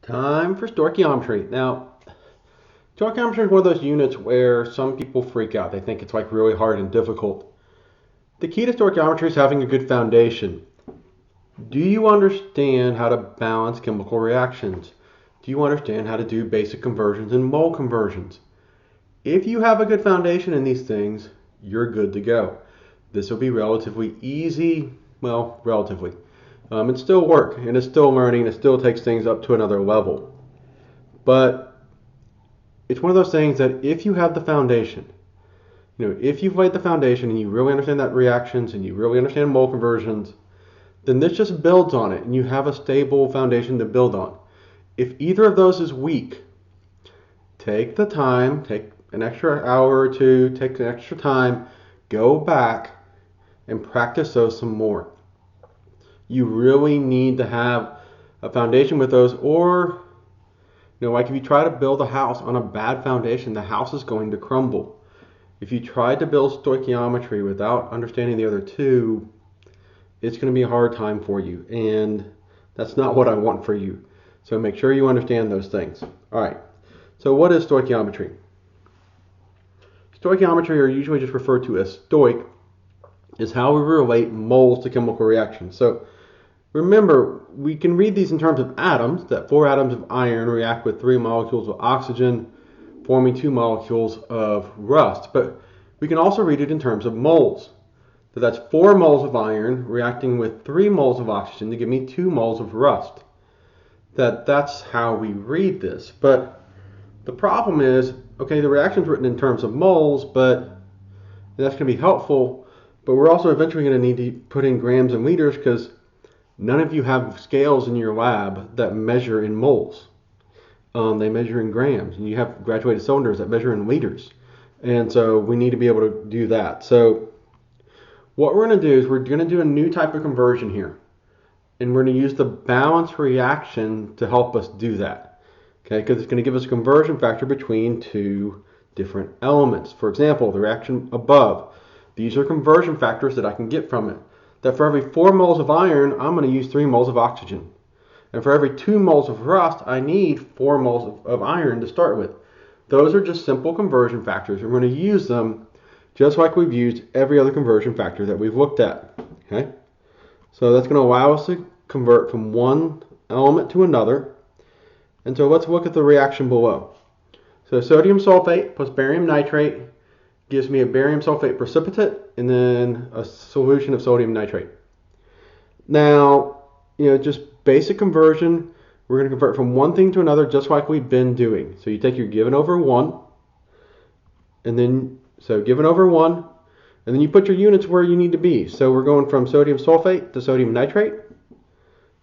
Time for stoichiometry. Now, stoichiometry is one of those units where some people freak out. They think it's like really hard and difficult. The key to stoichiometry is having a good foundation. Do you understand how to balance chemical reactions? Do you understand how to do basic conversions and mole conversions? If you have a good foundation in these things, you're good to go. This will be relatively easy. Well, relatively. It's still work, and it's still learning, it still takes things up to another level. But it's one of those things that if you have the foundation, if you've laid the foundation and you really understand that reactions and you really understand mole conversions, then this just builds on it and you have a stable foundation to build on. If either of those is weak, take the time, take an extra hour or two, take an extra time, go back and practice those some more. You really need to have a foundation with those, or like if you try to build a house on a bad foundation, the house is going to crumble. If you try to build stoichiometry without understanding the other two, it's going to be a hard time for you, and that's not what I want for you. So make sure you understand those things. All right, so what is stoichiometry? Stoichiometry, or usually just referred to as stoic, is how we relate moles to chemical reactions. So remember, we can read these in terms of atoms, that 4 atoms of iron react with 3 molecules of oxygen, forming 2 molecules of rust. But we can also read it in terms of moles. So that's 4 moles of iron reacting with 3 moles of oxygen to give me 2 moles of rust. That's how we read this. But the problem is, okay, the reaction's written in terms of moles, but that's going to be helpful. But we're also eventually going to need to put in grams and liters, because none of you have scales in your lab that measure in moles. They measure in grams, and you have graduated cylinders that measure in liters. And so we need to be able to do that. So what we're going to do is we're going to do a new type of conversion here. And we're going to use the balance reaction to help us do that. Okay, because it's going to give us a conversion factor between 2 different elements. For example, the reaction above. These are conversion factors that I can get from it. That for every 4 moles of iron, I'm going to use 3 moles of oxygen. And for every 2 moles of rust, I need 4 moles of iron to start with. Those are just simple conversion factors. We're going to use them just like we've used every other conversion factor that we've looked at. Okay? So that's going to allow us to convert from one element to another. And so let's look at the reaction below. So sodium sulfate plus barium nitrate gives me a barium sulfate precipitate and then a solution of sodium nitrate. Now, just basic conversion, we're going to convert from one thing to another just like we've been doing. So you take your given over 1, and then, so given over 1, and then you put your units where you need to be. So we're going from sodium sulfate to sodium nitrate.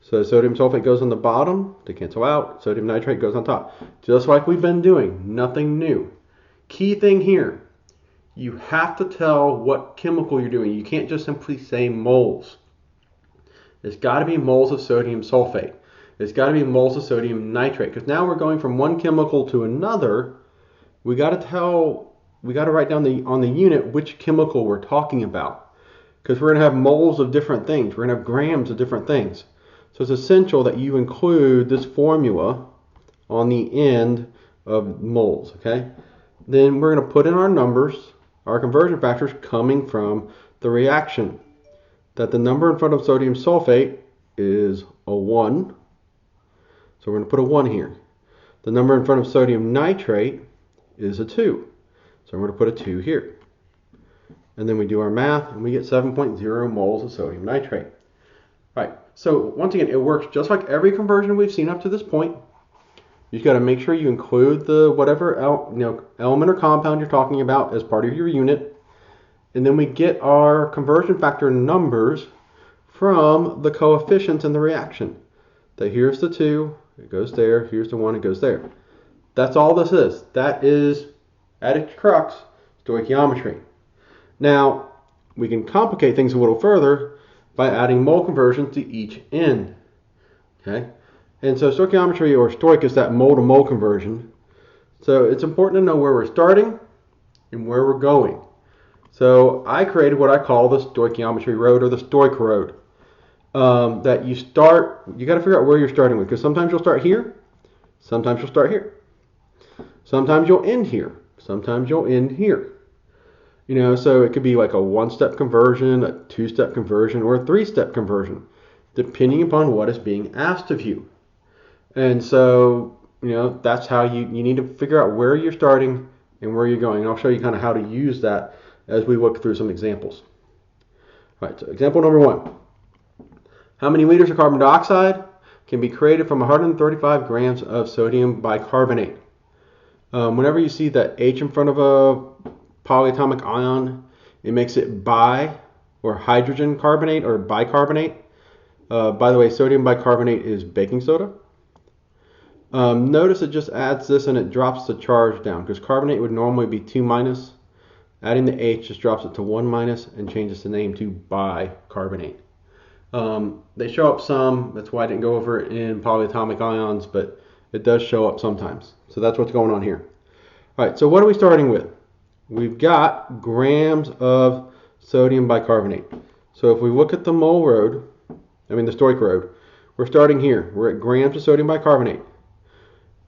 So sodium sulfate goes on the bottom to cancel out. Sodium nitrate goes on top. Just like we've been doing. Nothing new. Key thing here. You have to tell what chemical you're doing. You can't just simply say moles. It's got to be moles of sodium sulfate. It's got to be moles of sodium nitrate. Because now we're going from one chemical to another. We got to write down on the unit which chemical we're talking about. Because we're going to have moles of different things. We're going to have grams of different things. So it's essential that you include this formula on the end of moles, okay? Then we're going to put in our numbers, our conversion factors coming from the reaction. That the number in front of sodium sulfate is a 1. So we're going to put a 1 here. The number in front of sodium nitrate is a 2. So we're going to put a 2 here. And then we do our math and we get 7.0 moles of sodium nitrate. Right, so once again, it works just like every conversion we've seen up to this point. You've got to make sure you include the whatever element or compound you're talking about as part of your unit. And then we get our conversion factor numbers from the coefficients in the reaction. That here's the 2, it goes there, here's the 1, it goes there. That's all this is. That is, at its crux, stoichiometry. Now, we can complicate things a little further by adding mole conversions to each end. Okay? And so stoichiometry, or stoic, is that mole to mole conversion. So it's important to know where we're starting and where we're going. So I created what I call the stoichiometry road, or the stoic road. That you got to figure out where you're starting with, because sometimes you'll start here, Sometimes you'll start here. Sometimes you'll end here. Sometimes you'll end here. You know, so it could be like a one-step conversion, a two-step conversion, or a three-step conversion, depending upon what is being asked of you. And so, you know, that's how you need to figure out where you're starting and where you're going. And I'll show you kind of how to use that as we look through some examples. All right, so example number 1. How many liters of carbon dioxide can be created from 135 grams of sodium bicarbonate? Whenever you see that H in front of a polyatomic ion, it makes it bi or hydrogen carbonate or bicarbonate. By the way, sodium bicarbonate is baking soda. Notice it just adds this and it drops the charge down, because carbonate would normally be 2-. Adding the H just drops it to 1- and changes the name to bicarbonate. They show up some, that's why I didn't go over it in polyatomic ions, but it does show up sometimes. So that's what's going on here. All right, so what are we starting with? We've got grams of sodium bicarbonate. So if we look at the mole road, the Stoich road, we're starting here. We're at grams of sodium bicarbonate.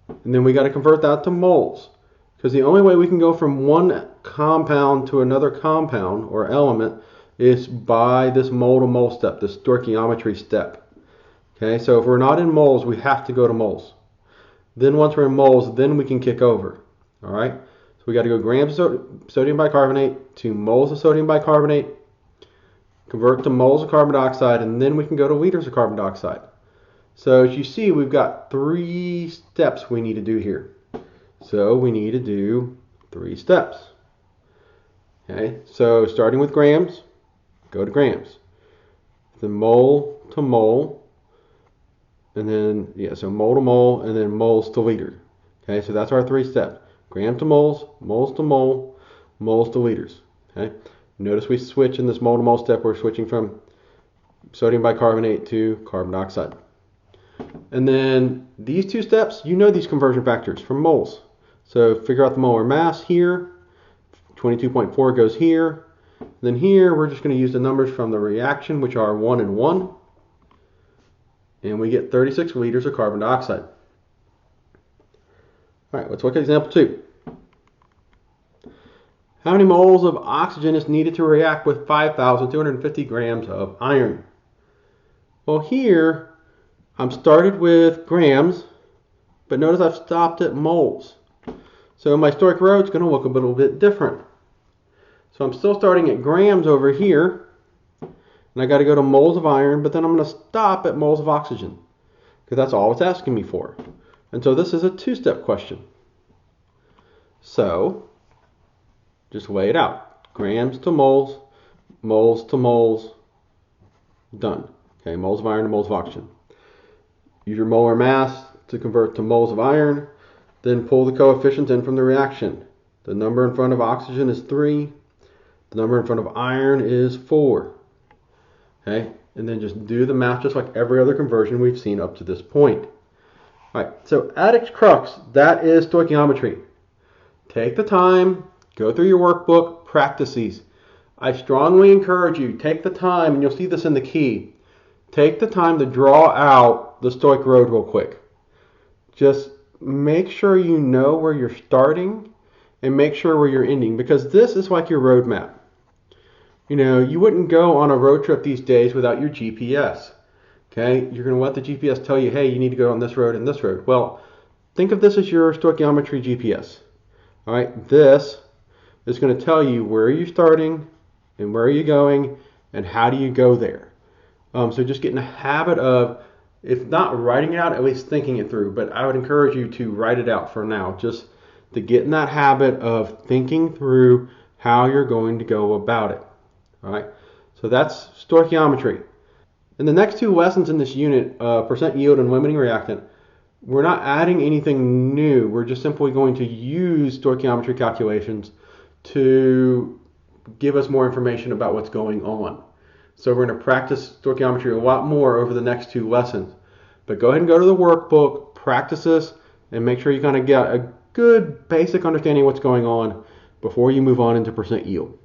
And then we got to convert that to moles, because the only way we can go from one compound to another compound or element is by this mole to mole step, this stoichiometry step. Okay, so if we're not in moles, we have to go to moles. Then once we're in moles, then we can kick over. All right, so we got to go grams of sodium bicarbonate to moles of sodium bicarbonate, convert to moles of carbon dioxide, and then we can go to liters of carbon dioxide. So as you see, we've got 3 steps we need to do here. So we need to do 3 steps. Okay, so starting with grams, go to grams. Then mole to mole, and then, so mole to mole, and then moles to liter. Okay, so that's our 3 steps. Gram to moles, moles to mole, moles to liters. Okay, notice we switch in this mole to mole step, we're switching from sodium bicarbonate to carbon dioxide. And then these 2 steps, you know these conversion factors from moles. So figure out the molar mass here. 22.4 goes here. Then here, we're just going to use the numbers from the reaction, which are 1 and 1. And we get 36 liters of carbon dioxide. All right, let's look at example 2. How many moles of oxygen is needed to react with 5,250 grams of iron? Well, here, I'm started with grams, but notice I've stopped at moles. So my Stoich road is going to look a little bit different. So I'm still starting at grams over here, and I got to go to moles of iron, but then I'm going to stop at moles of oxygen, because that's all it's asking me for. And so this is a 2-step question. So just weigh it out. Grams to moles, moles to moles, done. Okay, moles of iron to moles of oxygen. Use your molar mass to convert to moles of iron, then pull the coefficients in from the reaction. The number in front of oxygen is 3. The number in front of iron is 4. Okay, and then just do the math just like every other conversion we've seen up to this point. All right, so at its crux, that is stoichiometry. Take the time, go through your workbook, practice these. I strongly encourage you, take the time, and you'll see this in the key. Take the time to draw out the Stoich road real quick. Just make sure you know where you're starting and make sure where you're ending, because this is like your roadmap. You know, you wouldn't go on a road trip these days without your GPS. Okay, you're going to let the GPS tell you, hey, you need to go on this road and this road. Well, think of this as your stoichiometry GPS. All right, this is going to tell you where you're starting and where are you going and how do you go there. So just get in the habit of, if not writing it out, at least thinking it through. But I would encourage you to write it out for now, just to get in that habit of thinking through how you're going to go about it. All right, so that's stoichiometry. In the next 2 lessons in this unit, percent yield and limiting reactant, we're not adding anything new. We're just simply going to use stoichiometry calculations to give us more information about what's going on. So we're going to practice stoichiometry a lot more over the next 2 lessons. But go ahead and go to the workbook, practice this, and make sure you kind of get a good basic understanding of what's going on before you move on into percent yield.